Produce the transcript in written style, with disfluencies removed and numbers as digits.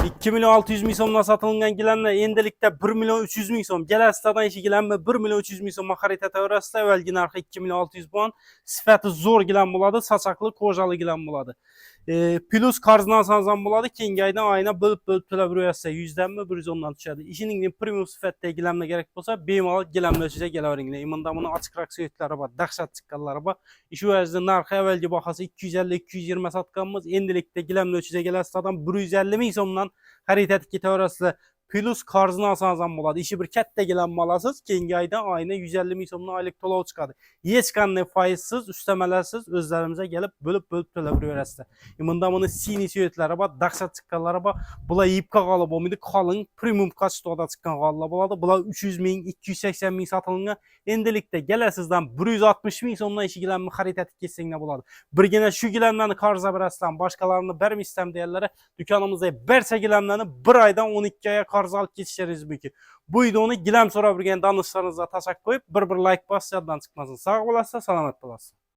2 milyon 600 ming so'mdan sotilgan gilamlar endilikda 1 milyon 300 ming so'm. Gelasidan ishi gilamni 1 milyon 300 ming so'mga xarid etaverasizlar. Avvalgi narxi 2 milyon 600 pound. Sifati zo'r gilam bo'ladi, sochaqli, ko'jali gilam bo'ladi. Plus qarzdan sanzam bo'ladi. Keyingi oydan oyina bo'lib to'lab yurasizlar. 100 danmi 110 dan tushadi. Ishingizning premium sifatidagi gilamlar kerak bo'lsa, bemalol gilamlar o'chiga kelaveringlar. Bunda buni ochiqroq suyaklari bor, dahshat chiqqanlari bor. Shu vajda narxi avvalgi bahasi 250-220 sotganmiz. Endilikda gilamlar o'chiga kelasizlardan 150 ming so'mdan xarid etib ketaverasizlar. Plus qarzini olsangiz bo'ladi. Ishi bir katta gilam olasiz, keyingi oydan oyina 150 ming so'mdan oylik to'lov chiqadi. Hech qanday foizsiz, ustamalarsiz o'zlarimizga kelib bo'lib to'lab yuraverasizlar. Bunda buni sini suyaklari bor, dahshat chiqqanlari bor. Bular yipqa qolib bo'lmaydi, qalin premium kachetoda chiqqan qollar bo'ladi. Bular 300 ming, 280 ming sotilgan. Endilikda kelasizdan 160 ming so'mdan ishi gilamni xarid etib ketsanglar bo'ladi. Birgina shu gilamlarni qarza berasizlar, boshqalarini bermisam deyarlar. Dükanımızda barcha gilamlarni 1 oydan 12 oyga qarz olib ketishingiz mumkin. Bu videoni gilam so'rab yurgan donishlaringizga tashakkur qo'yib, bir like bosib, yoddan chiqmasin. Sog' bo'lasiz, salomat bo'lasiz.